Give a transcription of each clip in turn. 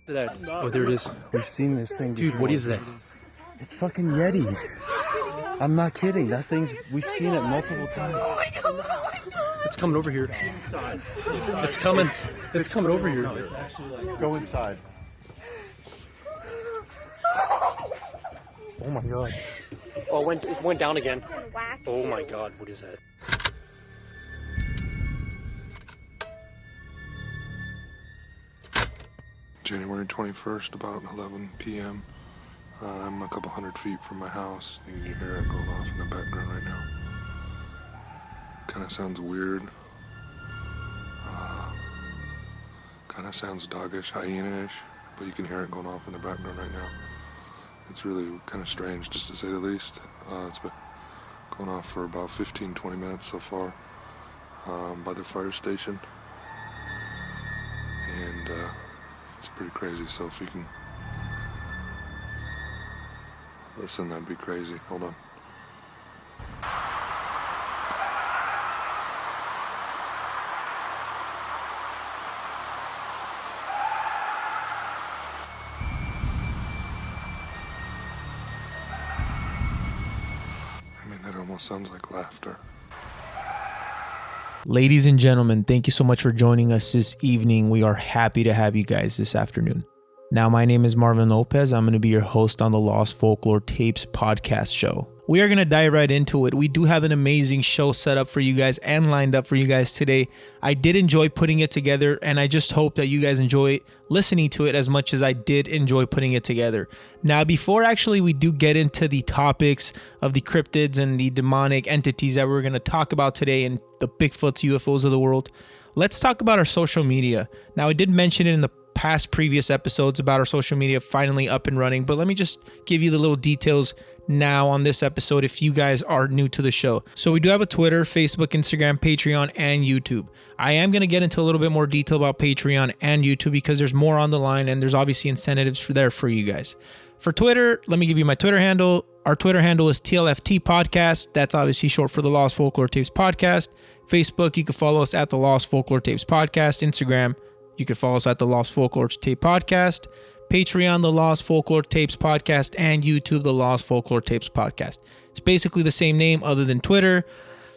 That. Oh, there it is. We've seen this thing before. Dude, what is that? It's fucking Yeti. I'm not kidding. We've seen it multiple times. Oh my god. It's coming over here. It's coming over here. Go inside. Oh my god. Oh, it went down again. Oh my god, what is that? January 21st, about 11 p.m. I'm a couple hundred feet from my house. You can hear it going off in the background right now. Kind of sounds weird. Kind of sounds doggish, hyena-ish, but you can hear it going off in the background right now. It's really kind of strange, just to say the least. It's been going off for about 15-20 minutes so far by the fire station. And it's pretty crazy, so if you can listen, that'd be crazy. Hold on. I mean, that almost sounds like laughter. Ladies and gentlemen, thank you so much for joining us this evening. We are happy to have you guys this afternoon. Now, my name is Marvin Lopez. I'm going to be your host on the Lost Folklore Tapes Podcast show. We are going to dive right into it. We do have an amazing show set up for you guys and lined up for you guys today. I did enjoy putting it together, and I just hope that you guys enjoy listening to it as much as I did enjoy putting it together. Now, before actually we do get into the topics of the cryptids and the demonic entities that we're going to talk about today and the Bigfoots, UFOs of the world, let's talk about our social media. Now, I did mention it in the previous episodes about our social media finally up and running, but let me just give you the little details now on this episode if you guys are new to the show. So we do have a Twitter, Facebook, Instagram, Patreon, and YouTube. I am going to get into a little bit more detail about Patreon and YouTube because there's more on the line and there's obviously incentives for you guys. For Twitter, let me give you my Twitter handle. Our Twitter handle is TLFT Podcast. That's obviously short for the Lost Folklore Tapes Podcast. Facebook, you can follow us at the Lost Folklore Tapes Podcast. Instagram, you can follow us at the Lost Folklore Tape Podcast. Patreon, the Lost Folklore Tapes Podcast, and YouTube, the Lost Folklore Tapes Podcast. It's basically the same name other than Twitter.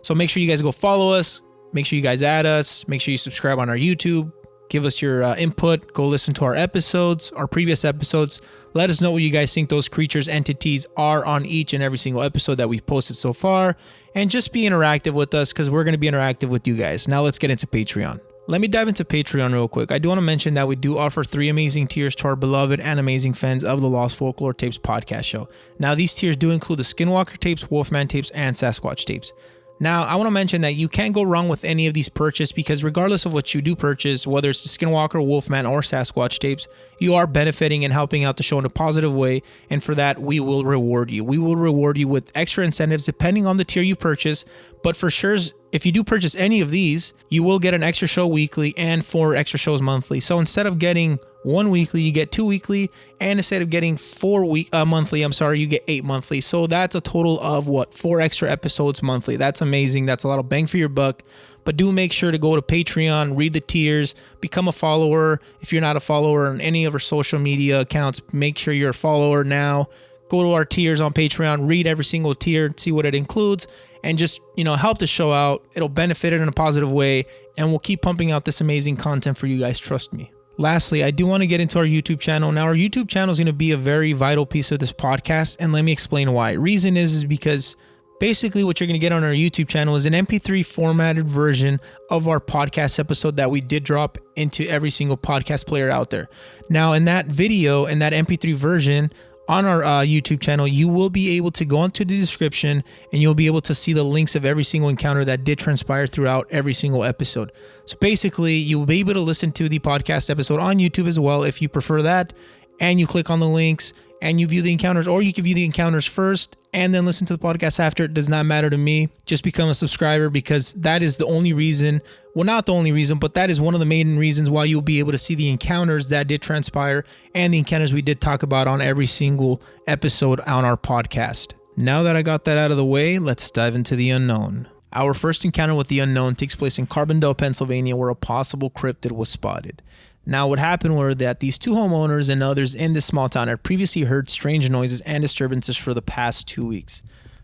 So make sure you guys go follow us. Make sure you guys add us. Make sure you subscribe on our YouTube. Give us your input. Go listen to our episodes, our previous episodes. Let us know what you guys think those creatures, entities are on each and every single episode that we've posted so far. And just be interactive with us because we're going to be interactive with you guys. Now let's get into Patreon. Let me dive into Patreon real quick. I do want to mention that we do offer 3 amazing tiers to our beloved and amazing fans of the Lost Folklore Tapes podcast show. Now, these tiers do include the Skinwalker tapes, Wolfman tapes, and Sasquatch tapes. Now, I want to mention that you can't go wrong with any of these purchases because regardless of what you do purchase, whether it's the Skinwalker, Wolfman, or Sasquatch tapes, you are benefiting and helping out the show in a positive way, and for that, we will reward you. We will reward you with extra incentives depending on the tier you purchase, but for sure, if you do purchase any of these, you will get an extra show weekly and 4 extra shows monthly. So instead of getting 1 weekly, you get 2 weekly, and instead of getting 4 monthly, you get 8 monthly. So that's a total of 4 extra episodes monthly. That's amazing. That's a lot of bang for your buck. But do make sure to go to Patreon, read the tiers, become a follower. If you're not a follower on any of our social media accounts, make sure you're a follower now. Go to our tiers on Patreon, read every single tier, see what it includes, and just, help the show out. It'll benefit it in a positive way, and we'll keep pumping out this amazing content for you guys, trust me. Lastly, I do want to get into our YouTube channel. Now, our YouTube channel is going to be a very vital piece of this podcast, and let me explain why. Reason is because basically what you're going to get on our YouTube channel is an MP3 formatted version of our podcast episode that we did drop into every single podcast player out there. Now, in that video, in that MP3 version, on our YouTube channel, you will be able to go into the description and you'll be able to see the links of every single encounter that did transpire throughout every single episode. So basically, you will be able to listen to the podcast episode on YouTube as well if you prefer that, and you click on the links and you view the encounters, or you can view the encounters first and then listen to the podcast after. It does not matter to me. Just become a subscriber because that is the only reason, well, not the only reason, but that is one of the main reasons why you'll be able to see the encounters that did transpire and the encounters we did talk about on every single episode on our podcast. Now that I got that out of the way, let's dive into the unknown. Our first encounter with the unknown takes place in Carbondale, Pennsylvania, where a possible cryptid was spotted. Now, what happened were that these two homeowners and others in this small town had previously heard strange noises and disturbances for the past 2 weeks.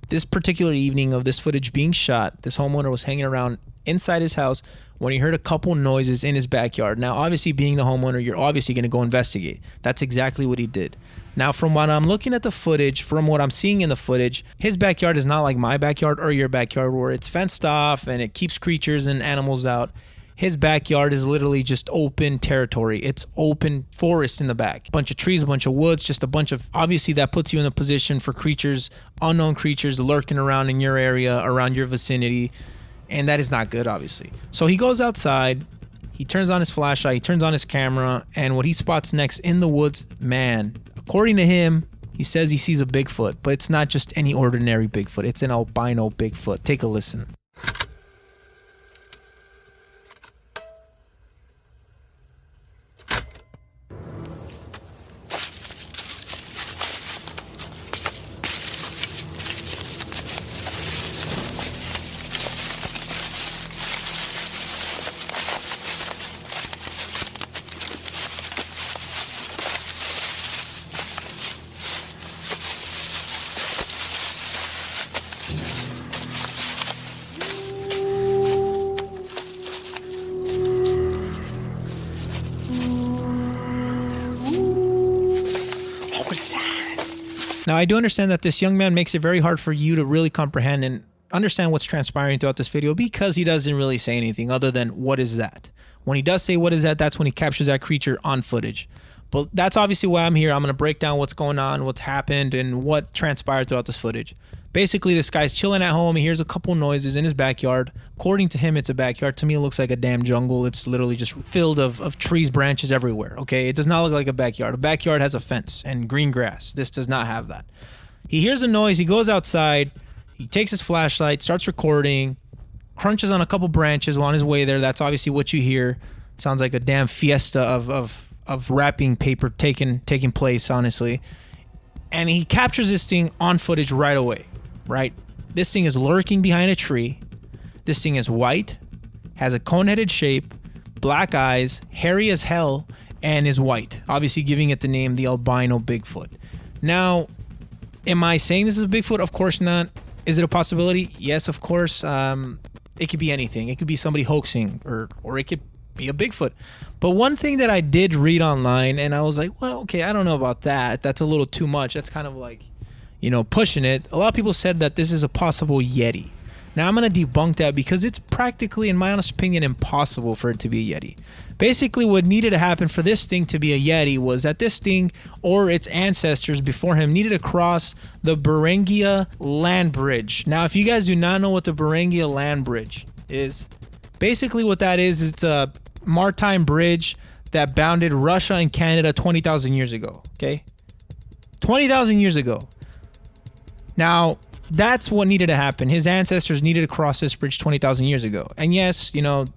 This particular evening of this footage being shot, this homeowner was hanging around inside his house when he heard a couple noises in his backyard. Now, obviously, being the homeowner, you're obviously going to go investigate. That's exactly what he did. Now, from what I'm looking at the footage, from what I'm seeing in the footage, his backyard is not like my backyard or your backyard where it's fenced off and it keeps creatures and animals out. His backyard is literally just open territory. It's open forest in the back. A bunch of trees, a bunch of woods, just a bunch of... Obviously, that puts you in a position for creatures, unknown creatures lurking around in your area, around your vicinity. And that is not good, obviously. So he goes outside. He turns on his flashlight. He turns on his camera. And what he spots next in the woods, man, according to him, he says he sees a Bigfoot. But it's not just any ordinary Bigfoot. It's an albino Bigfoot. Take a listen. Now, I do understand that this young man makes it very hard for you to really comprehend and understand what's transpiring throughout this video because he doesn't really say anything other than, what is that? When he does say, what is that? That's when he captures that creature on footage. But that's obviously why I'm here. I'm going to break down what's going on, what's happened, and what transpired throughout this footage. Basically, this guy's chilling at home. He hears a couple noises in his backyard. According to him, it's a backyard. To me, it looks like a damn jungle. It's literally just filled of trees, branches everywhere, okay? It does not look like a backyard. A backyard has a fence and green grass. This does not have that. He hears a noise. He goes outside. He takes his flashlight, starts recording, crunches on a couple branches while on his way there. That's obviously what you hear. Sounds like a damn fiesta of wrapping paper taking place, honestly. And he captures this thing on footage right away. Right? This thing is lurking behind a tree. This thing is white, has a cone-headed shape, black eyes, hairy as hell, and is white. Obviously giving it the name the Albino Bigfoot. Now, am I saying this is a Bigfoot? Of course not. Is it a possibility? Yes, of course. It could be anything. It could be somebody hoaxing, or it could be a Bigfoot. But one thing that I did read online, and I was like, well, okay, I don't know about that. That's a little too much. That's kind of like, pushing it. A lot of people said that this is a possible Yeti. Now, I'm going to debunk that because it's practically, in my honest opinion, impossible for it to be a Yeti. Basically, what needed to happen for this thing to be a Yeti was that this thing or its ancestors before him needed to cross the Berengia Land Bridge. Now, if you guys do not know what the Berengia Land Bridge is, basically what that is, it's a maritime bridge that bounded Russia and Canada 20,000 years ago, okay? 20,000 years ago. Now, that's what needed to happen. His ancestors needed to cross this bridge 20,000 years ago. And yes,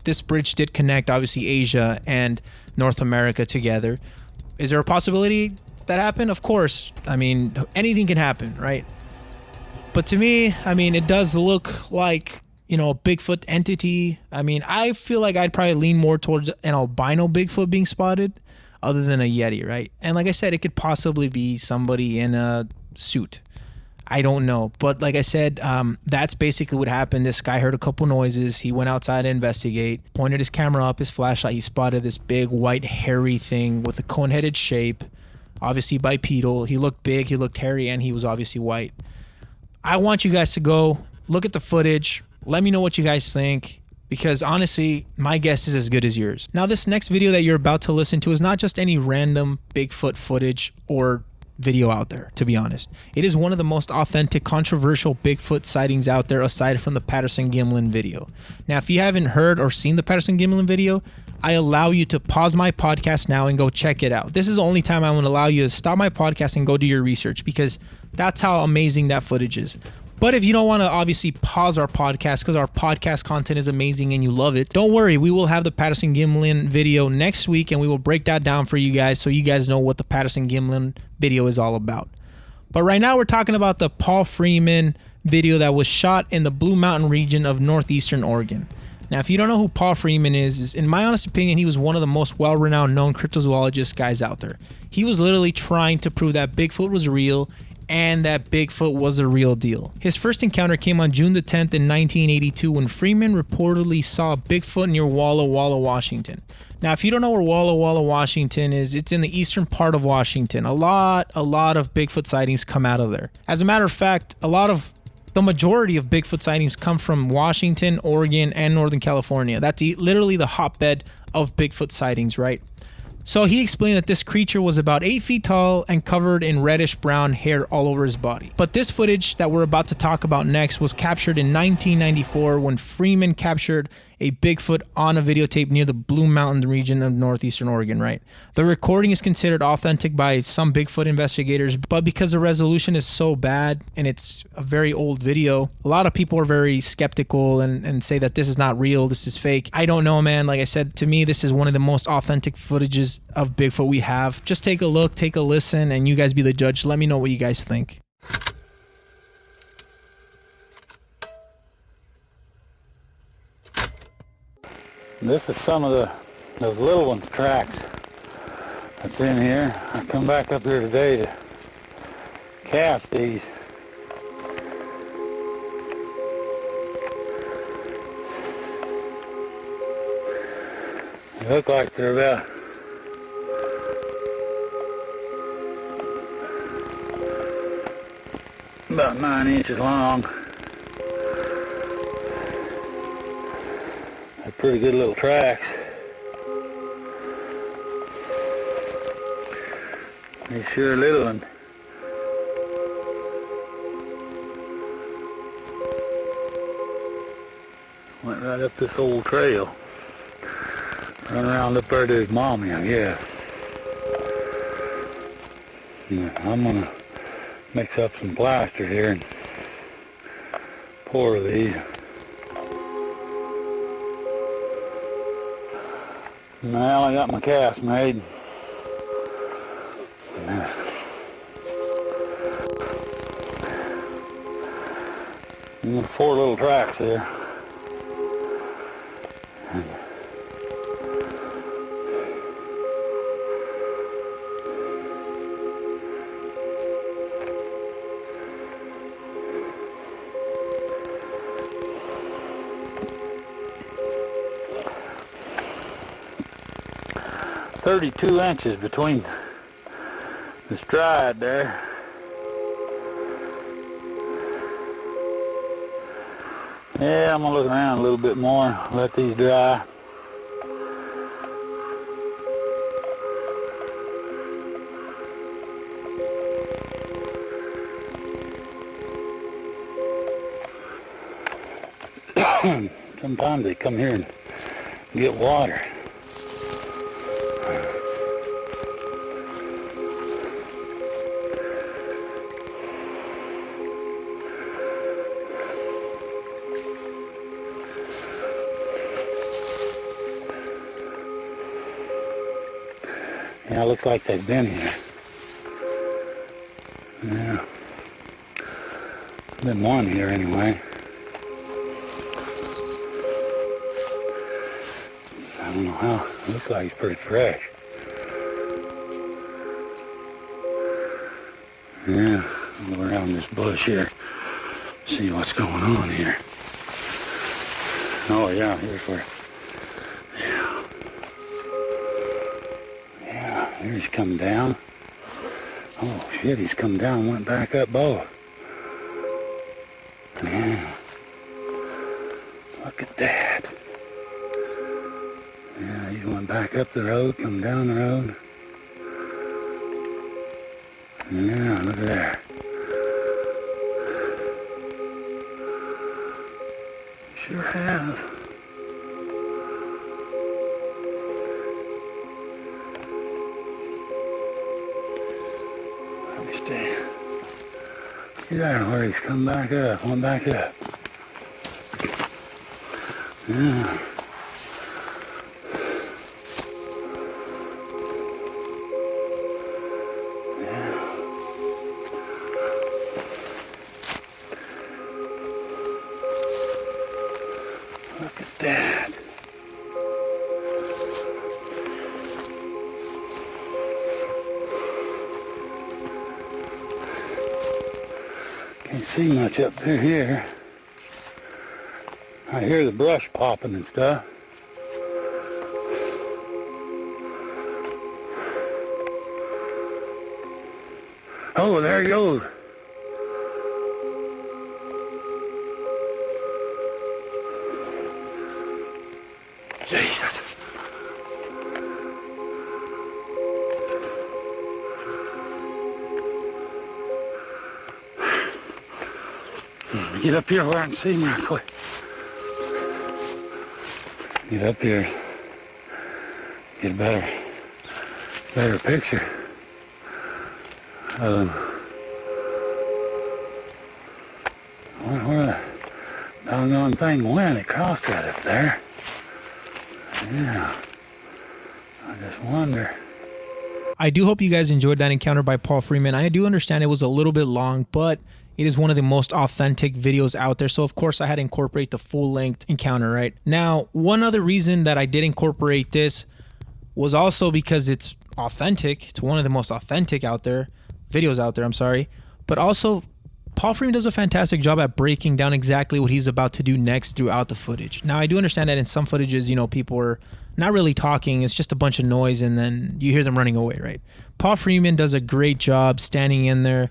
this bridge did connect, obviously, Asia and North America together. Is there a possibility that happened? Of course. I mean, anything can happen, right? But to me, it does look like, a Bigfoot entity. I feel like I'd probably lean more towards an albino Bigfoot being spotted other than a Yeti, right? And like I said, it could possibly be somebody in a suit. I don't know. But like I said, that's basically what happened. This guy heard a couple noises. He went outside to investigate, pointed his camera up, his flashlight. He spotted this big, white, hairy thing with a cone-headed shape, obviously bipedal. He looked big, he looked hairy, and he was obviously white. I want you guys to go look at the footage. Let me know what you guys think, because honestly, my guess is as good as yours. Now, this next video that you're about to listen to is not just any random Bigfoot footage or video out there, to be honest. It is one of the most authentic, controversial Bigfoot sightings out there aside from the Patterson-Gimlin video. Now, if you haven't heard or seen the Patterson-Gimlin video, I allow you to pause my podcast now and go check it out. This is the only time I want to allow you to stop my podcast and go do your research, because that's how amazing that footage is. But if you don't want to obviously pause our podcast because our podcast content is amazing and you love it, don't worry. We will have the Patterson-Gimlin video next week and we will break that down for you guys so you guys know what the Patterson-Gimlin video is all about. But right now we're talking about the Paul Freeman video that was shot in the Blue Mountain region of northeastern Oregon. Now, if you don't know who Paul Freeman is in my honest opinion, he was one of the most well-renowned known cryptozoologist guys out there. He was literally trying to prove that Bigfoot was real and that Bigfoot was the real deal. His first encounter came on June the 10th in 1982 when Freeman reportedly saw Bigfoot near Walla Walla, Washington. Now, if you don't know where Walla Walla, Washington is, it's in the eastern part of Washington. A lot of Bigfoot sightings come out of there. As a matter of fact, the majority of Bigfoot sightings come from Washington, Oregon, and Northern California. That's literally the hotbed of Bigfoot sightings, right? So he explained that this creature was about 8 feet tall and covered in reddish brown hair all over his body. But this footage that we're about to talk about next was captured in 1994 when Freeman captured a Bigfoot on a videotape near the Blue Mountain region of northeastern Oregon, right? The recording is considered authentic by some Bigfoot investigators, but because the resolution is so bad and it's a very old video, a lot of people are very skeptical and say that this is not real, this is fake. I don't know, man. Like I said, to me, this is one of the most authentic footages of Bigfoot we have. Just take a look, take a listen, and you guys be the judge. Let me know what you guys think. This is some of those little ones' tracks that's in here. I come back up here today to cast these. They look like they're about 9 inches long. They're pretty good little tracks. They sure little one. Went right up this old trail. Run around up there to his mommy, I guess. Yeah, I'm gonna mix up some plaster here and pour these. Now I got my cast made. And got 4 little tracks there. "32 inches between the stride there. Yeah, I'm gonna look around a little bit more, let these dry. Sometimes they come here and get water. Yeah, it looks like they've been here. Yeah. Been one here anyway. I don't know how. It looks like he's pretty fresh. Yeah, I'll go around this bush here. See what's going on here. Oh yeah, here's where. Here he's come down. Oh shit, he's come down and went back up both. Yeah. Look at that. Yeah, he went back up the road, come down the road. Yeah, look at that. Sure have. Yeah, where he's come back up, went back up. Yeah. Yeah. Look at that? Can't see much up through here. I hear the brush popping and stuff. Oh, there he goes. Jesus. Get up here where I can see him real quick. Get up here. Get a better picture of him. Where the doggone thing went? It crossed right up there. Yeah. I just wonder. I do hope you guys enjoyed that encounter by Paul Freeman. I do understand it was a little bit long, but it is one of the most authentic videos out there. So of course I had to incorporate the full length encounter, right? Now, one other reason that I did incorporate this was also because it's authentic. It's one of the most authentic videos out there, I'm sorry. But also, Paul Freeman does a fantastic job at breaking down exactly what he's about to do next throughout the footage. Now, I do understand that in some footages, people are not really talking. It's just a bunch of noise and then you hear them running away, right? Paul Freeman does a great job standing in there,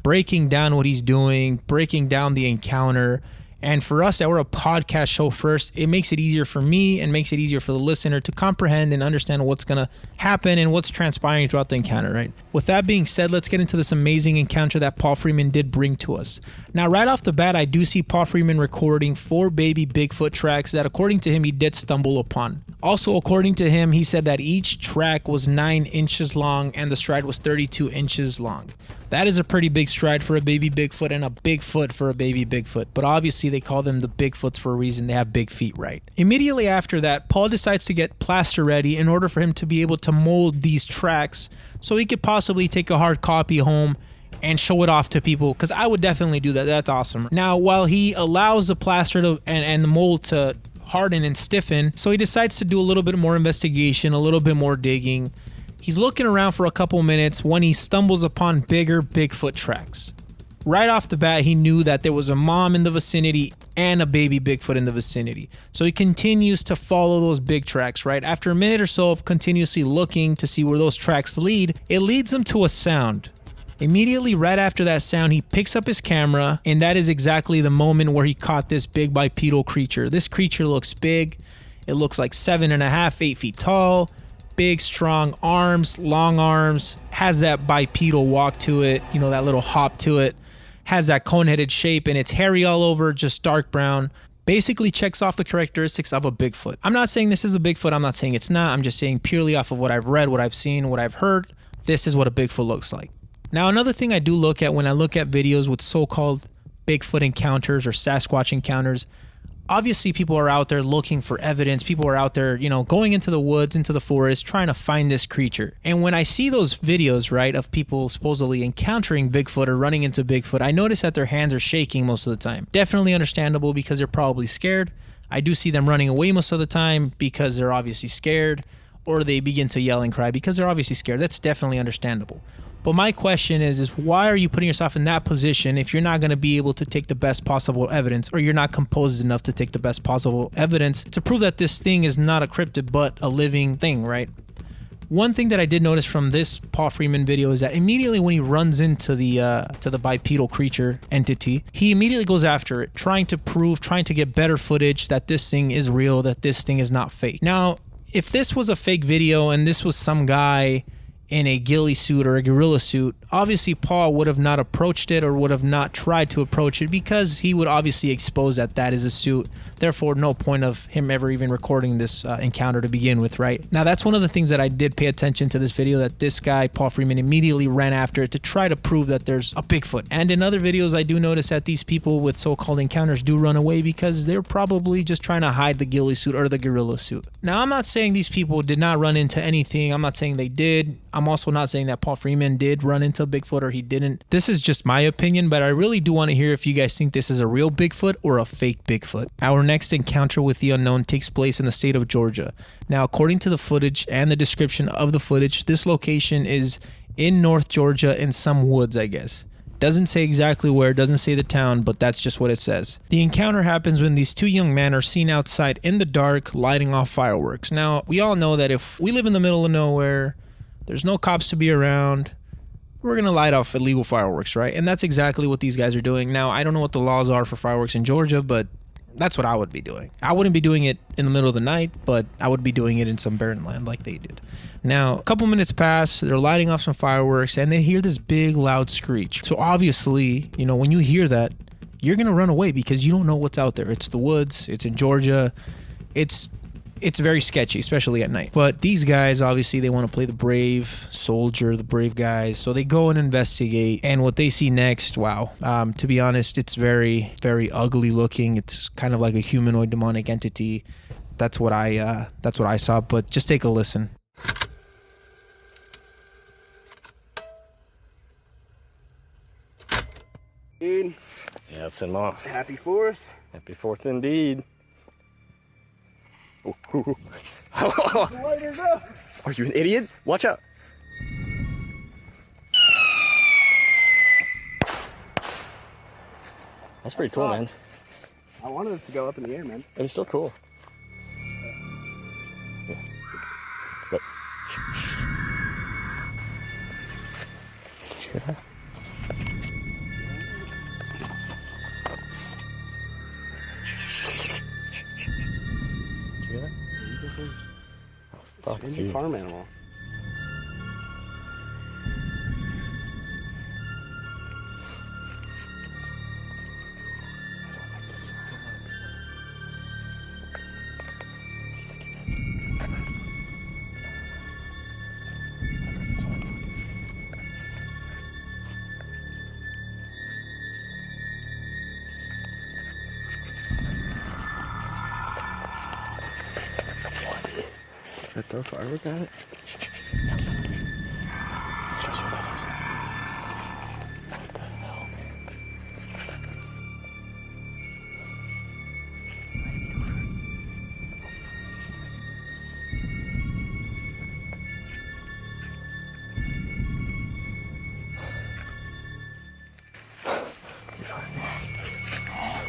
breaking down what he's doing, breaking down the encounter. And for us that we're a podcast show first, it makes it easier for me and makes it easier for the listener to comprehend and understand what's going to happen and what's transpiring throughout the encounter, right? With that being said, let's get into this amazing encounter that Paul Freeman did bring to us. Now, right off the bat, I do see Paul Freeman recording 4 baby Bigfoot tracks that, according to him, he did stumble upon. Also, according to him, he said that each track was 9 inches long and the stride was 32 inches long. That is a pretty big stride for a baby Bigfoot and a big foot for a baby Bigfoot. But obviously they call them the Bigfoots for a reason. They have big feet, right? Immediately after that, Paul decides to get plaster ready in order for him to be able to mold these tracks so he could possibly take a hard copy home and show it off to people, because I would definitely do that. That's awesome. Now, while he allows the plaster to and the mold to harden and stiffen, so he decides to do a little bit more investigation, a little bit more digging. He's looking around for a couple minutes when he stumbles upon bigger Bigfoot tracks. Right off the bat, he knew that there was a mom in the vicinity and a baby Bigfoot in the vicinity. So he continues to follow those big tracks, right? After a minute or so of continuously looking to see where those tracks lead, it leads him to a sound. Immediately right after that sound, he picks up his camera, and that is exactly the moment where he caught this big bipedal creature. This creature looks big. It looks like 7.5, 8 feet tall. Big, strong arms, long arms, has that bipedal walk to it, that little hop to it, has that cone-headed shape, and it's hairy all over, just dark brown. Basically checks off the characteristics of a Bigfoot. I'm not saying this is a Bigfoot, I'm not saying it's not, I'm just saying purely off of what I've read, what I've seen, what I've heard, this is what a Bigfoot looks like. Now, another thing I do look at when I look at videos with so-called Bigfoot encounters or Sasquatch encounters, obviously people are out there looking for evidence. People are out there, going into the woods, into the forest, trying to find this creature. And when I see those videos, right, of people supposedly encountering Bigfoot or running into Bigfoot, I notice that their hands are shaking most of the time. Definitely understandable because they're probably scared. I do see them running away most of the time because they're obviously scared, or they begin to yell and cry because they're obviously scared. That's definitely understandable. But my question is why are you putting yourself in that position if you're not going to be able to take the best possible evidence, or you're not composed enough to take the best possible evidence to prove that this thing is not a cryptid but a living thing, right? One thing that I did notice from this Paul Freeman video is that immediately when he runs into the bipedal creature entity, he immediately goes after it, trying to get better footage that this thing is real, that this thing is not fake. Now, if this was a fake video and this was some guy in a ghillie suit or a gorilla suit, obviously Paul would have not approached it or would have not tried to approach it because he would obviously expose that is a suit. Therefore, no point of him ever even recording this encounter to begin with, right? Now, that's one of the things that I did pay attention to this video, that this guy, Paul Freeman, immediately ran after it to try to prove that there's a Bigfoot. And in other videos, I do notice that these people with so-called encounters do run away because they're probably just trying to hide the ghillie suit or the gorilla suit. Now, I'm not saying these people did not run into anything. I'm not saying they did. I'm also not saying that Paul Freeman did run into into Bigfoot or he didn't. This is just my opinion, but I really do want to hear if you guys think this is a real Bigfoot or a fake Bigfoot. Our next encounter with the unknown takes place in the state of Georgia. Now, according to the footage and the description of the footage, this location is in North Georgia in some woods, I guess. Doesn't say exactly where, doesn't say the town, but that's just what it says. The encounter happens when these two young men are seen outside in the dark lighting off fireworks. Now, we all know that if we live in the middle of nowhere, there's no cops to be around, we're going to light off illegal fireworks, right? And that's exactly what these guys are doing. Now, I don't know what the laws are for fireworks in Georgia, but that's what I would be doing. I wouldn't be doing it in the middle of the night, but I would be doing it in some barren land like they did. Now, a couple minutes pass, they're lighting off some fireworks, and they hear this big, loud screech. So obviously, you know, when you hear that, you're going to run away because you don't know what's out there. It's the woods, it's in Georgia, it's very sketchy, especially at night. But these guys, obviously, they want to play the brave soldier, the brave guys. So they go and investigate. And what they see next, wow. To be honest, it's very, very ugly looking. It's kind of like a humanoid demonic entity. That's what I saw. But just take a listen. Yeah, let's send him off. Happy 4th. Happy 4th indeed. Oh, are you an idiot? Watch out. That's pretty cool, man. I wanted it to go up in the air, man. It's still cool. Yeah. But, did you hear that? Fuck It's you. a farm animal. Should I throw a firework at it? Let's just see what that is. What the hell?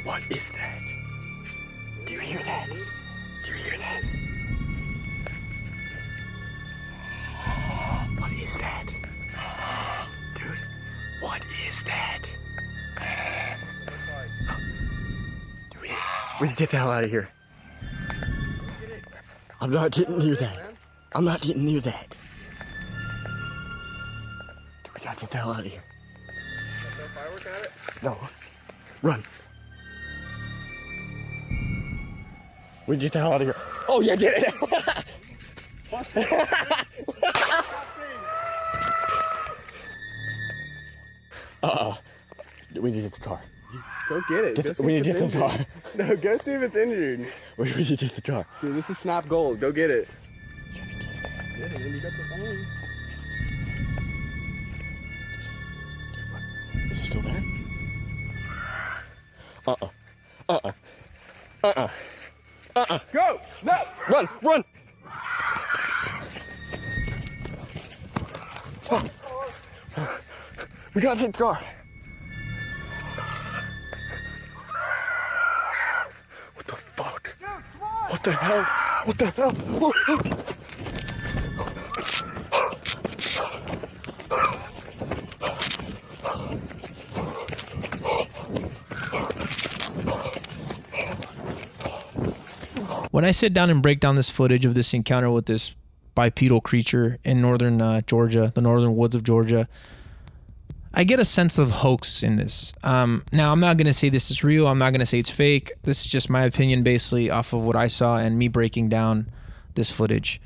What is that? Do you hear that? Do you hear that? What is that? Dude, what is that? Dude, we need to get the hell out of here. I'm not getting near that. I'm not getting near that. Dude, we gotta get the hell out of here. Throw a firework at it? No. Run. We get the hell out of here. Oh, yeah, get it. We need to get the car. Go get it. Go see We if need to it's get the car. injured. No, go see if it's injured. We need to get the car. Dude, this is Snap Gold. Go get it. Yeah, man, you got the phone. Is it still there? Go! No! Run! Run! Oh. We gotta take the car. What the fuck? What the hell? What the hell? Oh, oh. When I sit down and break down this footage of this encounter with this bipedal creature in northern Georgia, the northern woods of Georgia, I get a sense of hoax in this. Now, I'm not going to say this is real. I'm not going to say it's fake. This is just my opinion basically off of what I saw and me breaking down this footage.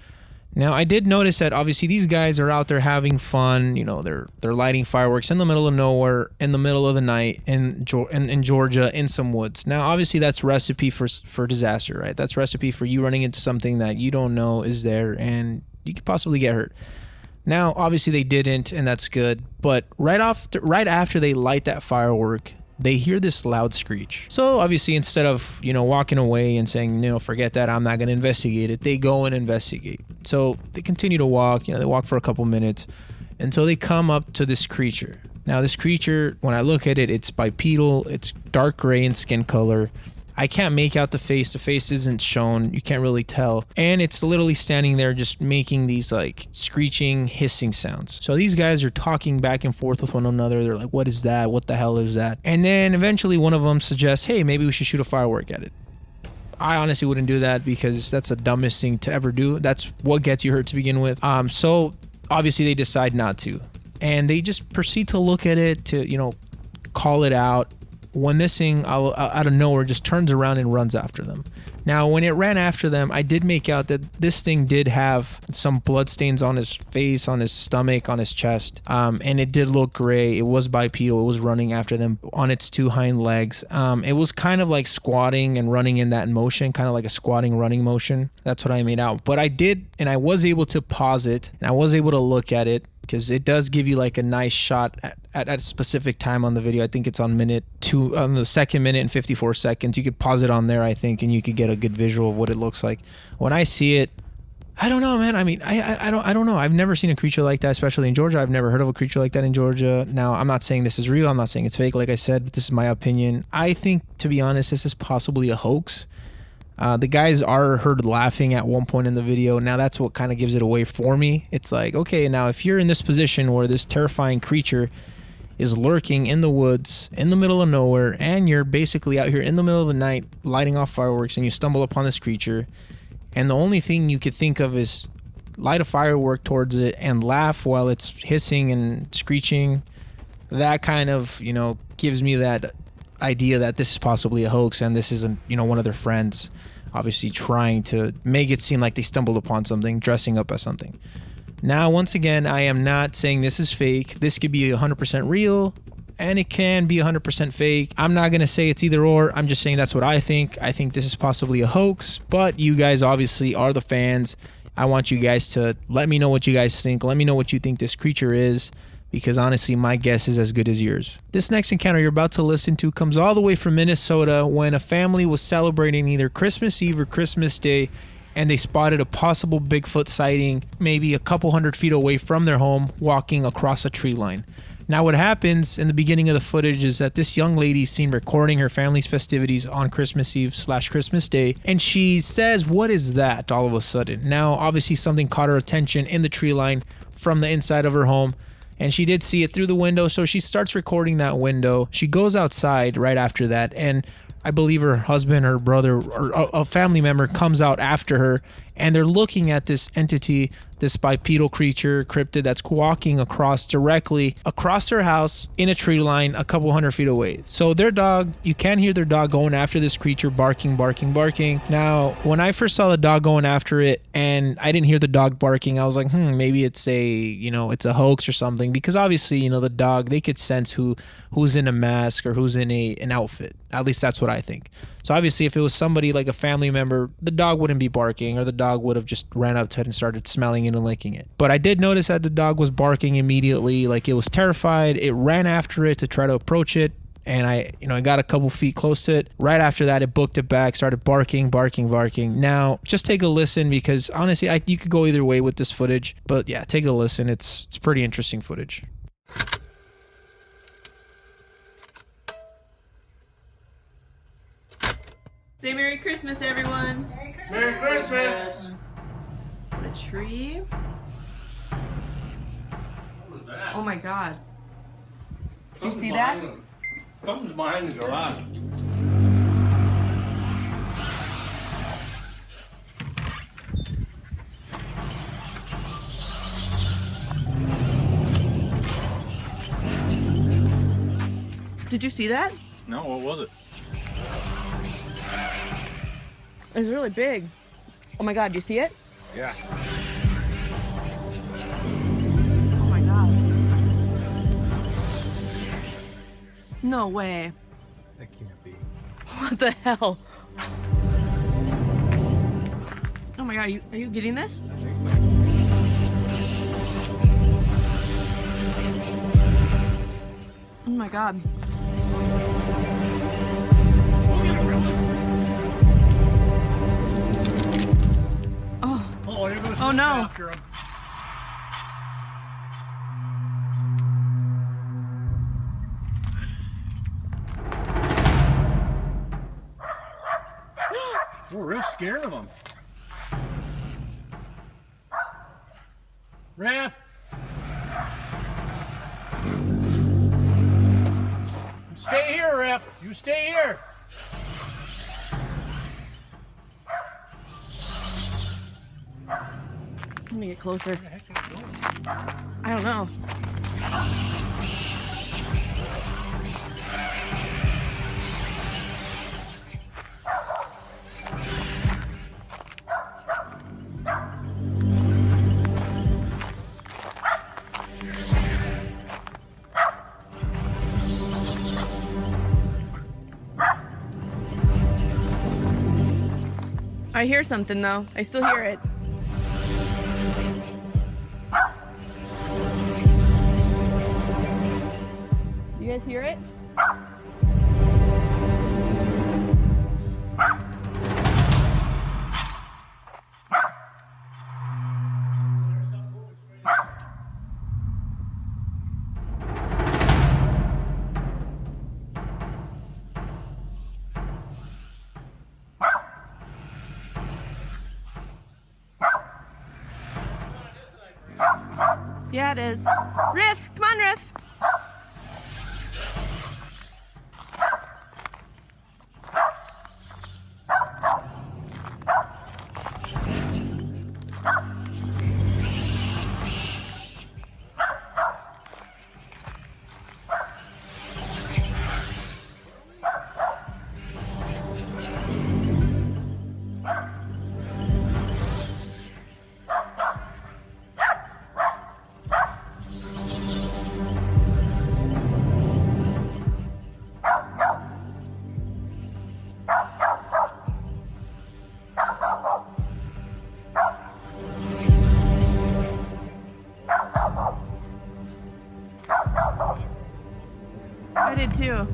Now, I did notice that obviously these guys are out there having fun. You know, they're lighting fireworks in the middle of nowhere, in the middle of the night in Georgia, in some woods. Now, obviously that's recipe for disaster, right? That's recipe for you running into something that you don't know is there and you could possibly get hurt. Now, obviously they didn't, and that's good. But right after they light that firework, they hear this loud screech. So obviously instead of, walking away and saying, forget that, I'm not going to investigate it, they go and investigate. So they continue to walk, they walk for a couple minutes until they come up to this creature. Now this creature, when I look at it, it's bipedal, it's dark gray in skin color. I can't make out the face isn't shown, you can't really tell. And it's literally standing there just making these like screeching, hissing sounds. So these guys are talking back and forth with one another. They're like, what is that? What the hell is that? And then eventually one of them suggests, hey, maybe we should shoot a firework at it. I honestly wouldn't do that because that's the dumbest thing to ever do. That's what gets you hurt to begin with. So obviously they decide not to. And they just proceed to look at it, to, call it out. When this thing out of nowhere just turns around and runs after them. Now, when it ran after them, I did make out that this thing did have some bloodstains on his face, on his stomach, on his chest, and it did look gray. It was bipedal. It was running after them on its two hind legs. It was kind of like squatting and running in that motion, kind of like a squatting running motion. That's what I made out. But I did, and I was able to pause it, and I was able to look at it, because it does give you like a nice shot at a specific time on the video. I think it's on the 2nd minute and 54 seconds. You could pause it on there, I think, and you could get a good visual of what it looks like. When I see it, I don't know, man. I mean, I don't know. I've never seen a creature like that, especially in Georgia. I've never heard of a creature like that in Georgia. Now, I'm not saying this is real. I'm not saying it's fake, like I said, but this is my opinion. I think, to be honest, this is possibly a hoax. The guys are heard laughing at one point in the video. Now that's what kind of gives it away for me. It's like, okay, now if you're in this position where this terrifying creature is lurking in the woods, in the middle of nowhere, and you're basically out here in the middle of the night lighting off fireworks, and you stumble upon this creature, and the only thing you could think of is light a firework towards it and laugh while it's hissing and screeching, that kind of, gives me that idea that this is possibly a hoax, and this isn't, one of their friends obviously trying to make it seem like they stumbled upon something, dressing up as something. Now, once again, I am not saying this is fake. This could be 100% real, and it can be 100% fake. I'm not going to say it's either or. I'm just saying that's what I think. I think this is possibly a hoax, but you guys obviously are the fans. I want you guys to let me know what you guys think. Let me know what you think this creature is, because honestly, my guess is as good as yours. This next encounter you're about to listen to comes all the way from Minnesota, when a family was celebrating either Christmas Eve or Christmas Day, and they spotted a possible Bigfoot sighting maybe a couple hundred feet away from their home, walking across a tree line. Now, what happens in the beginning of the footage is that this young lady is seen recording her family's festivities on Christmas Eve / Christmas Day, and she says, "What is that?" all of a sudden. Now, obviously something caught her attention in the tree line from the inside of her home, and she did see it through the window, so she starts recording that window. She goes outside right after that, and I believe her husband, her brother, or a family member comes out after her, and they're looking at this entity, this bipedal creature, cryptid, that's walking directly across their house in a tree line a couple hundred feet away. So their dog, you can hear their dog going after this creature, barking. Now, when I first saw the dog going after it and I didn't hear the dog barking, I was like, maybe it's it's a hoax or something, because obviously, the dog, they could sense who's in a mask or who's in an outfit. At least that's what I think. So obviously, if it was somebody like a family member, the dog wouldn't be barking, or the dog would have just ran up to it and started smelling it and licking it. But I did notice that the dog was barking immediately, like it was terrified. It ran after it to try to approach it, and I got a couple feet close to it. Right after that, it booked it back, started barking. Now, just take a listen, because honestly, you could go either way with this footage. But yeah, take a listen. It's pretty interesting footage. Say Merry Christmas, everyone. Merry Christmas. The tree. What was that? Oh my God. Did you see that? Something's behind the garage. Did you see that? No, what was it? It was really big. Oh my God, do you see it? Yeah. Oh my God. No way. That can't be. What the hell? Oh my God, are you getting this? I think so. my God. Oh no. We're real scared of them. Ref! Stay here, Ref. You stay here. Let me get closer. I don't know. I hear something though. I still hear it. You guys hear it? Yeah, it is. Riff! Come on, Riff! I did too.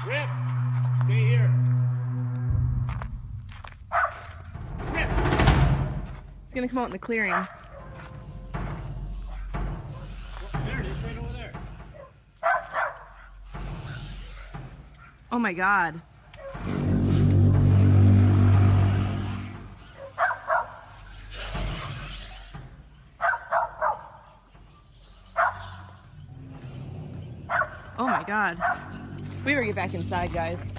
Rip! Stay here. Rip! It's gonna come out in the clearing. There it is, right over there. Oh my God. Oh my God. We better get back inside, guys.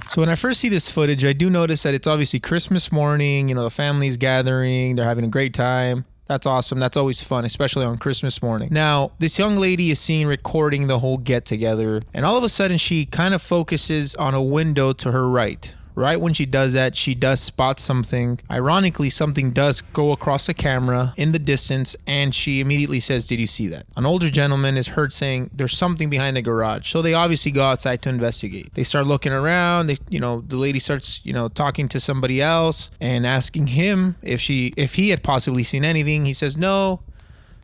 So when I first see this footage, I do notice that it's obviously Christmas morning. You know, the family's gathering. They're having a great time. That's awesome. That's always fun, especially on Christmas morning. Now, this young lady is seen recording the whole get-together, and all of a sudden, she kind of focuses on a window to her right. Right when she does that, she does spot something. Ironically, something does go across the camera in the distance, and she immediately says, "Did you see that?" An older gentleman is heard saying, "There's something behind the garage." So they obviously go outside to investigate. They start looking around. The lady starts, talking to somebody else and asking him if he had possibly seen anything. He says no.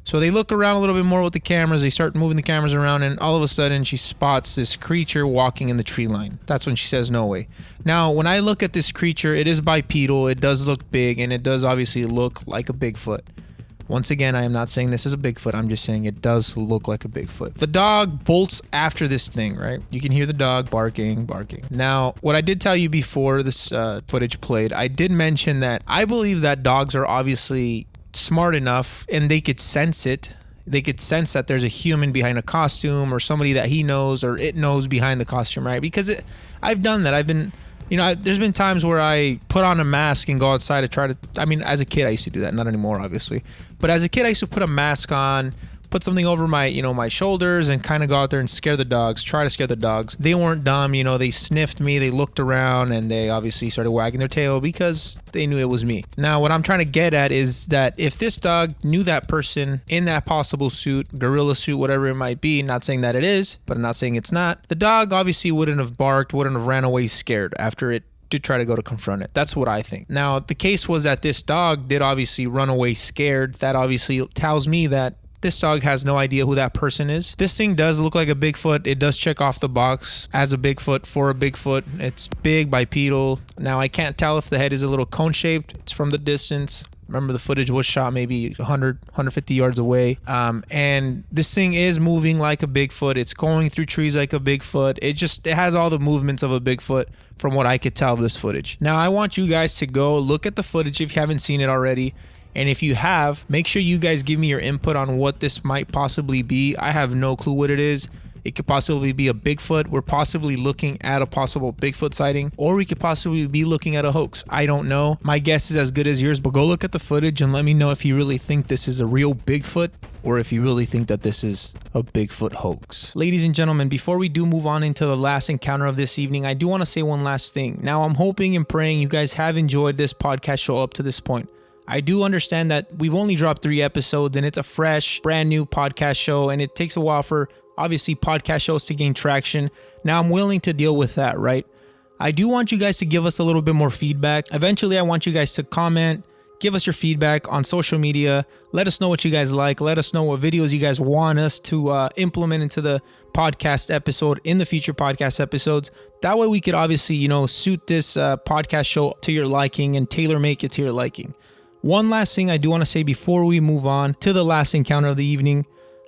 So they look around a little bit more with the cameras. They start moving the cameras around, and all of a sudden she spots this creature walking in the tree line. That's when she says, "No way." Now, when I look at this creature, it is bipedal. It does look big, and it does obviously look like a Bigfoot. Once again, I am not saying this is a Bigfoot. I'm just saying it does look like a Bigfoot. The dog bolts after this thing, right? You can hear the dog barking. Now, what I did tell you before this footage played, I did mention that I believe that dogs are obviously smart enough and they could sense it. They could sense that there's a human behind a costume or somebody that he knows or it knows behind the costume, right? Because I've done that. I've been, there's been times where I put on a mask and go outside to try to, as a kid I used to do that, not anymore obviously. But as a kid I used to put a mask on, put something over my, my shoulders and kind of go out there and scare the dogs, try to scare the dogs. They weren't dumb, they sniffed me, they looked around, and they obviously started wagging their tail because they knew it was me. Now, what I'm trying to get at is that if this dog knew that person in that possible suit, gorilla suit, whatever it might be, not saying that it is, but I'm not saying it's not, the dog obviously wouldn't have barked, wouldn't have ran away scared after it did try to go to confront it. That's what I think. Now, the case was that this dog did obviously run away scared. That obviously tells me that This dog has no idea who that person is. This thing does look like a Bigfoot. It does check off the box as a Bigfoot for a Bigfoot. It's big, bipedal. Now, I can't tell if the head is a little cone-shaped. It's from the distance. Remember, the footage was shot maybe 100, 150 yards away. And this thing is moving like a Bigfoot. It's going through trees like a Bigfoot. It has all the movements of a Bigfoot from what I could tell of this footage. Now, I want you guys to go look at the footage if you haven't seen it already. And if you have, make sure you guys give me your input on what this might possibly be. I have no clue what it is. It could possibly be a Bigfoot. We're possibly looking at a possible Bigfoot sighting, or we could possibly be looking at a hoax. I don't know. My guess is as good as yours, but go look at the footage and let me know if you really think this is a real Bigfoot or if you really think that this is a Bigfoot hoax. Ladies and gentlemen, before we do move on into the last encounter of this evening, I do want to say one last thing. Now, I'm hoping and praying you guys have enjoyed this podcast show up to this point. I do understand that we've only dropped 3 episodes and it's a fresh, brand new podcast show, and it takes a while for obviously podcast shows to gain traction. Now, I'm willing to deal with that, right? I do want you guys to give us a little bit more feedback. Eventually, I want you guys to comment, give us your feedback on social media. Let us know what you guys like. Let us know what videos you guys want us to implement into the podcast episode in the future podcast episodes. That way we could obviously, suit this podcast show to your liking and tailor make it to your liking. One last thing I do want to say before we move on to the last encounter of the evening.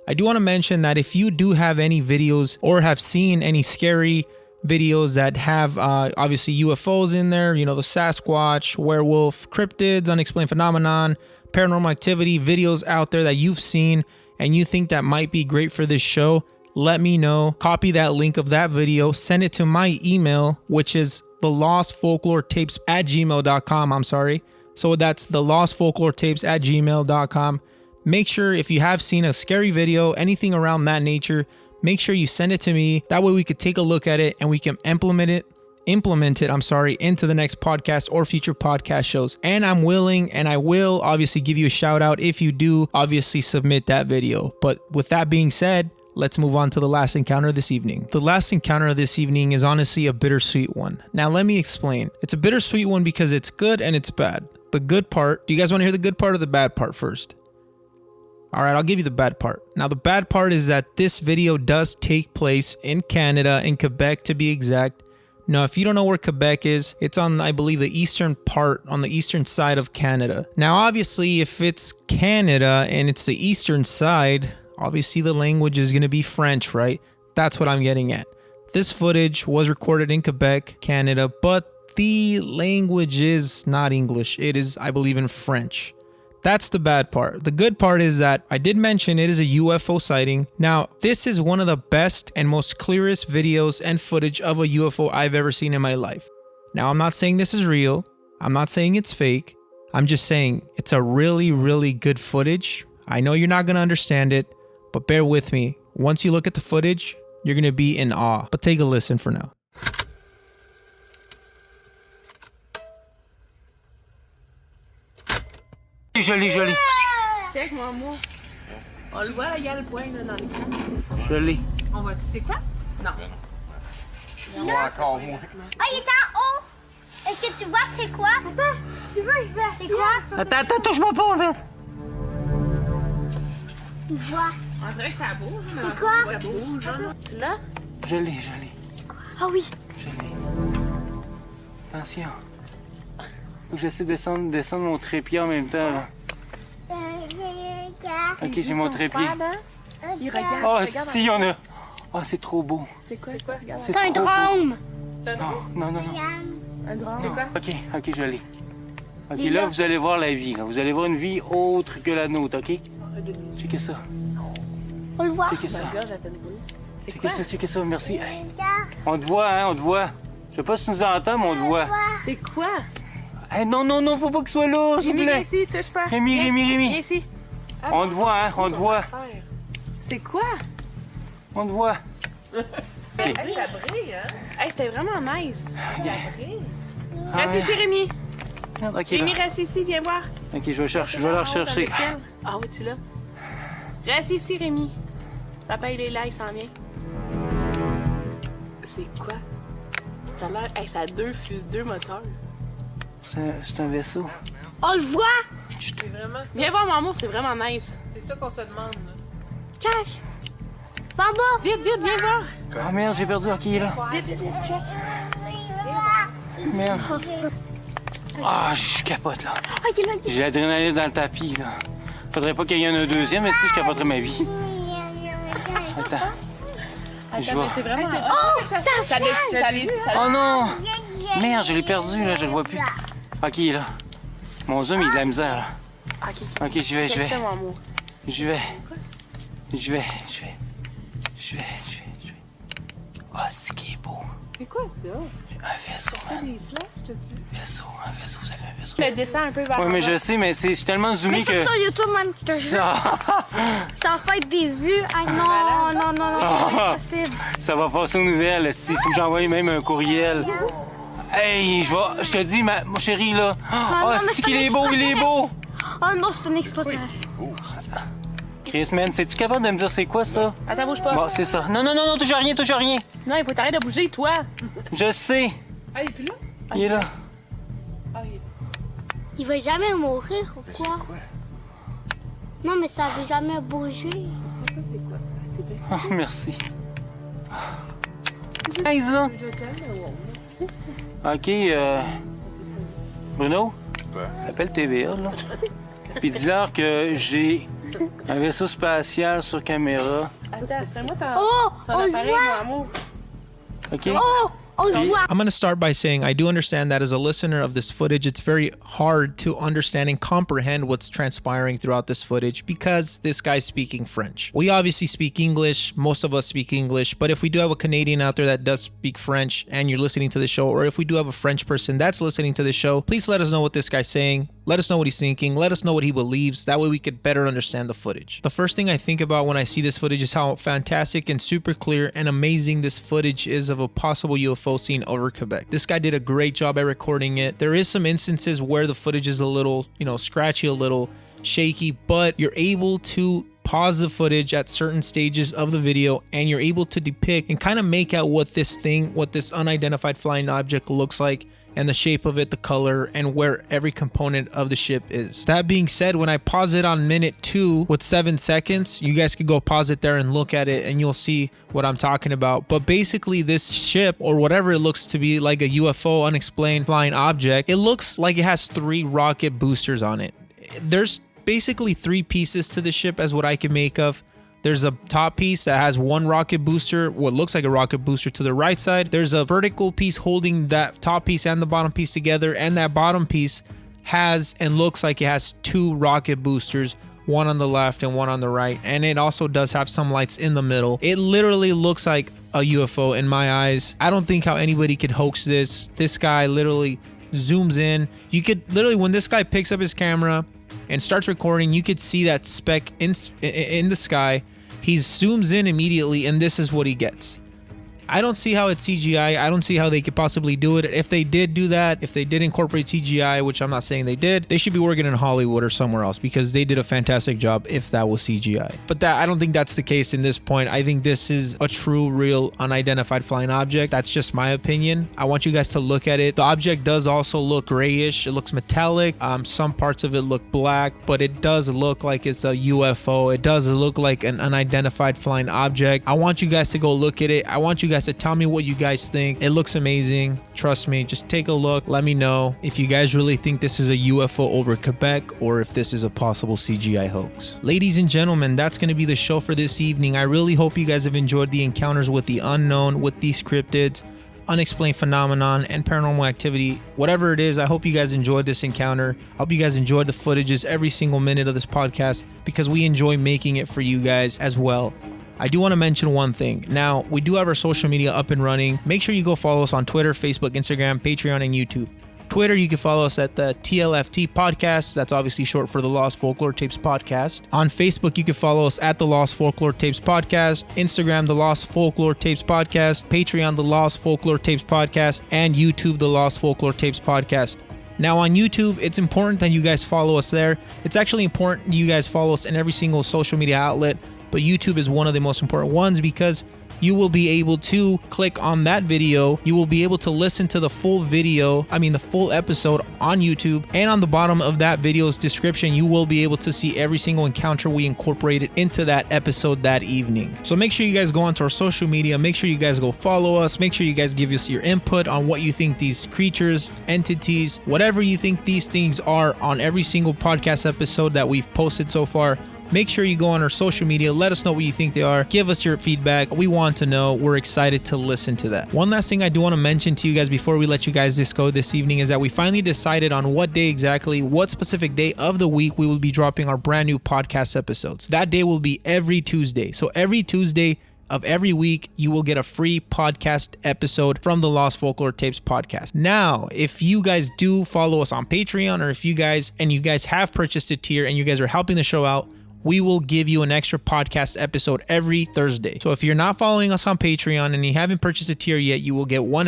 I do want to mention that if you do have any videos or have seen any scary videos that have obviously UFOs in there, the Sasquatch, werewolf, cryptids, unexplained phenomenon, paranormal activity videos out there that you've seen and you think that might be great for this show, let me know. Copy that link of that video, send it to my email, which is thelostfolkloretapes@gmail.com. I'm sorry. So that's thelostfolkloretapes@gmail.com. Make sure if you have seen a scary video, anything around that nature, make sure you send it to me. That way we could take a look at it and we can implement it into the next podcast or future podcast shows. And I'm willing and I will obviously give you a shout out if you do obviously submit that video. But with that being said, let's move on to the last encounter this evening. The last encounter of this evening is honestly a bittersweet one. Now let me explain. It's a bittersweet one because it's good and it's bad. The good part, do you guys want to hear the good part or the bad part first? All right, I'll give you the bad part. Now, the bad part is that this video does take place in Canada, in Quebec to be exact. Now, if you don't know where Quebec is, it's on, I believe, the eastern part, on the eastern side of Canada. Now, obviously, if it's Canada and it's the eastern side, obviously the language is going to be French, right? That's what I'm getting at. This footage was recorded in Quebec, Canada, but the language is not English. It is, I believe, in French. That's the bad part. The good part is that I did mention it is a UFO sighting. Now, this is one of the best and most clearest videos and footage of a UFO I've ever seen in my life. Now, I'm not saying this is real. I'm not saying it's fake. I'm just saying it's a really, really good footage. I know you're not going to understand it, but bear with me. Once you look at the footage, you're going to be in awe. But take a listen for now. Joli. Check-moi, moi. On le voit, là, il y a le point là, dans les cannes. Joli. On va, tu sais quoi? Non. Là. Ah, il est en haut! Est-ce que tu vois c'est quoi? Attends, tu veux, il fait. C'est quoi? Attends, touche-moi pas, en fait. Tu vois. On dirait que ça bouge. C'est quoi? Ça bouge, là. Tu l'as? Joli. Ah oui. Joli. Attention. Faut que j'essaie de descendre mon trépied en même temps. Là. Ok, j'ai mon trépied. Il regarde. Oh, si, y en a. Oh, c'est trop beau. C'est quoi? Regarde. C'est T'as un trop drôme. beau. Non. Un drôme. C'est quoi? Ok, je l'ai. Ok, là, vous allez voir la vie. Là. Vous allez voir une vie autre que la nôtre, ok? Checkez ça. On le voit. Checkez ça. C'est quoi? Checkez ça, merci. Hey. On te voit, on te voit. Je sais pas si tu nous entends, mais on te voit. C'est quoi? Hey, non, faut pas qu'il soit là, s'il vous plaît. Viens ici, touche pas. Rémi. Viens ici. On te voit, on te voit. C'est quoi? On te voit. Hey, ça brille, hein? Hey, c'était vraiment nice. Ça brille. Ah, Reste ici, Rémi. Ok, Rémi, là. reste ici, viens voir. Ok, je vais la rechercher. Ah oui, tu l'as. Reste ici, Rémi. Papa, il est là, il s'en vient. C'est quoi? Ça a l'air... Hey, ça a deux moteurs. C'est un vaisseau. On le voit. Viens voir, maman, c'est vraiment nice. C'est ça qu'on se demande. Cache. Bamba. Vite, viens voir. Ah merde, j'ai perdu. Ok, il est là. Vite, check. Merde. Ah, je capote là. Ah, il est là. J'ai l'adrénaline dans le tapis là. Faudrait pas qu'il y en ait un deuxième, mais si je capoterais ma vie. Attends. Je vois. Mais c'est vraiment... Oh, ça Oh non! Merde, je l'ai perdu là, je le vois plus. Ok, il est là. Mon zoom, il a de la misère là. Ok, j'y vais. J'y vais. Ah, c'est qui est beau. C'est quoi ça? Un vaisseau, hein. Des flashs, je te dis. Vaisseau, vous avez un vaisseau. Le dessin un peu vers Ouais, mais je sais, mais c'est tellement zoomé Mais que... sur YouTube, man, je te jure. Ça fait des vues. Ah non, c'est pas possible. Ça va passer aux nouvelles. Il faut que j'envoie même un courriel. Hey, je te dis, ma chérie, là. non, mais c'est qu'il est beau, il est beau. Oh non, c'est un extraterrestre. Chris, man, es-tu capable de me dire c'est quoi, ça? Attends, bouge pas. Bon, c'est ça. Non, touche à rien. Non, il faut t'arrêter de bouger, toi. Je sais. Ah, il est plus là? Il est là. Ah, il est là. Il va jamais mourir ou quoi? Non, mais ça veut jamais bouger. C'est quoi? C'est bien. Oh, merci. Hey, là. OK, Bruno? Appelle TVA, là. Puis dis-leur que j'ai un vaisseau spatial sur caméra. Attends, fais-moi ton On le appareil, voit. mon amour. OK? On le voit. I'm going to start by saying I do understand that as a listener of this footage, it's very hard to understand and comprehend what's transpiring throughout this footage because this guy's speaking French. We obviously speak English. Most of us speak English. But if we do have a Canadian out there that does speak French and you're listening to the show, or if we do have a French person that's listening to the show, please let us know what this guy's saying. Let us know what he's thinking. Let us know what he believes. That way we could better understand the footage. The first thing I think about when I see this footage is how fantastic and super clear and amazing this footage is of a possible UFO seen over Quebec. This guy did a great job at recording it. There is some instances where the footage is a little, scratchy, a little shaky, but you're able to pause the footage at certain stages of the video and you're able to depict and kind of make out what this unidentified flying object looks like and the shape of it, the color, and where every component of the ship is. That being said, when I pause it on minute 2 with 7 seconds, you guys could go pause it there and look at it and you'll see what I'm talking about. But basically this ship, or whatever it looks to be, like a UFO, unexplained flying object, it looks like it has 3 rocket boosters on it. There's basically 3 pieces to the ship as what I can make of. There's a top piece that has 1 rocket booster, what looks like a rocket booster to the right side. There's a vertical piece holding that top piece and the bottom piece together, and that bottom piece has and looks like it has 2 rocket boosters, one on the left and one on the right, and it also does have some lights in the middle. It literally looks like a UFO in my eyes. I don't think how anybody could hoax this. This guy literally zooms in. You could literally, when this guy picks up his camera and starts recording, you could see that speck in the sky. He zooms in immediately and this is what he gets. I don't see how it's CGI. I don't see how they could possibly do it. If they did do that, if they did incorporate CGI, which I'm not saying they did, they should be working in Hollywood or somewhere else because they did a fantastic job if that was CGI. But I don't think that's the case in this point. I think this is a true, real, unidentified flying object. That's just my opinion. I want you guys to look at it. The object does also look grayish. It looks metallic. Some parts of it look black, but it does look like it's a UFO. It does look like an unidentified flying object. I want you guys to go look at it. I want you guys to tell me what you guys think. It looks amazing. Trust me, just take a look. Let me know if you guys really think this is a UFO over Quebec or if this is a possible CGI hoax. Ladies and gentlemen, that's going to be the show for this evening. I really hope you guys have enjoyed the encounters with the unknown, with these cryptids, unexplained phenomenon, and paranormal activity. Whatever it is, I hope you guys enjoyed this encounter. I hope you guys enjoyed the footages every single minute of this podcast because we enjoy making it for you guys as well. I do want to mention one thing. Now, we do have our social media up and running. Make sure you go follow us on Twitter, Facebook, Instagram, Patreon, and YouTube. Twitter, you can follow us at the TLFT Podcast. That's obviously short for the Lost Folklore Tapes Podcast. On Facebook, you can follow us at the Lost Folklore Tapes Podcast. Instagram, the Lost Folklore Tapes Podcast. Patreon, the Lost Folklore Tapes Podcast. And YouTube, the Lost Folklore Tapes Podcast. Now on YouTube, it's important that you guys follow us there. It's actually important you guys follow us in every single social media outlet, but YouTube is one of the most important ones because you will be able to click on that video. You will be able to listen to the full the full episode on YouTube, and on the bottom of that video's description, you will be able to see every single encounter we incorporated into that episode that evening. So make sure you guys go onto our social media, make sure you guys go follow us, make sure you guys give us your input on what you think these creatures, entities, whatever you think these things are on every single podcast episode that we've posted so far. Make sure you go on our social media, let us know what you think they are, give us your feedback. We want to know. We're excited to listen to that. One last thing I do want to mention to you guys before we let you guys just go this evening is that we finally decided on what day exactly, what specific day of the week we will be dropping our brand new podcast episodes. That day will be every Tuesday. So every Tuesday of every week, you will get a free podcast episode from the Lost Folklore Tapes podcast. Now, if you guys do follow us on Patreon, or if you guys have purchased a tier and you guys are helping the show out, we will give you an extra podcast episode every Thursday. So if you're not following us on Patreon and you haven't purchased a tier yet, you will get one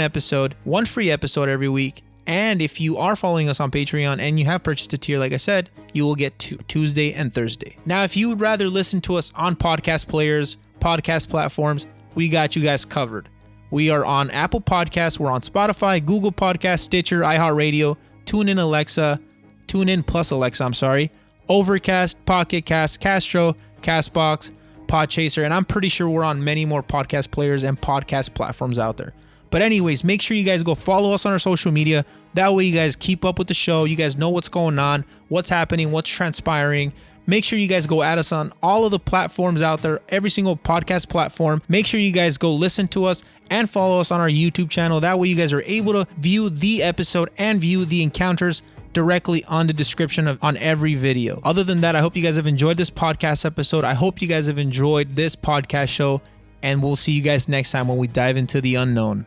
free episode every week. And if you are following us on Patreon and you have purchased a tier, like I said, you will get two, Tuesday and Thursday. Now, if you would rather listen to us on podcast players, podcast platforms, we got you guys covered. We are on Apple Podcasts, we're on Spotify, Google Podcasts, Stitcher, iHeartRadio, TuneIn plus Alexa, Overcast, Podcahser, Castro, Castbox, Podcahser, and I'm pretty sure we're on many more podcast players and podcast platforms out there. But anyways, make sure you guys go follow us on our social media. That way you guys keep up with the show. You guys know what's going on, what's happening, what's transpiring. Make sure you guys go add us on all of the platforms out there, every single podcast platform. Make sure you guys go listen to us and follow us on our YouTube channel. That way you guys are able to view the episode and view the encounters directly on the description on every video. Other than that, I hope you guys have enjoyed this podcast episode. I hope you guys have enjoyed this podcast show, and we'll see you guys next time when we dive into the unknown.